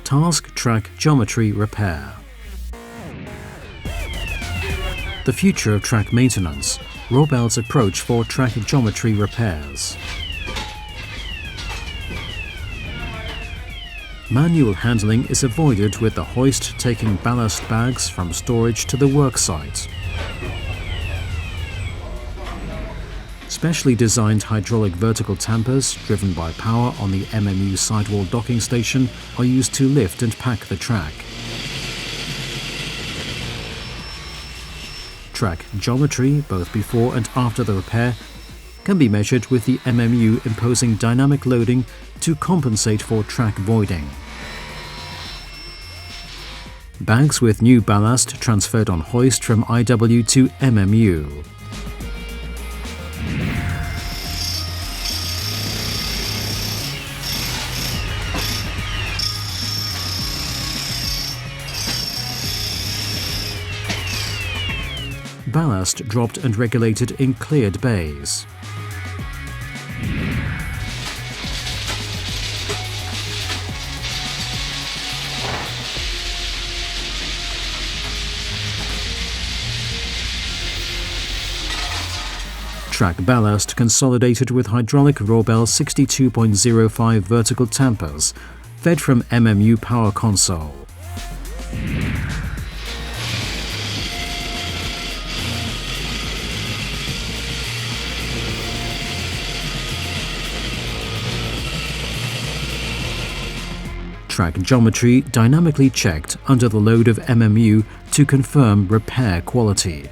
Task Track Geometry Repair. The future of track maintenance, ROBEL's approach for track geometry repairs. Manual handling is avoided with the hoist taking ballast bags from storage to the worksite. Specially designed hydraulic vertical tampers, driven by power on the MMU sidewall docking station, are used to lift and pack the track. Track geometry, both before and after the repair, can be measured with the MMU imposing dynamic loading to compensate for track voiding. Bags with new ballast transferred on hoist from IW to MMU. Ballast dropped and regulated in cleared bays. Track ballast consolidated with hydraulic ROBEL 62.05 vertical tampers, fed from MMU power console. Track geometry dynamically checked under the load of MMU to confirm repair quality.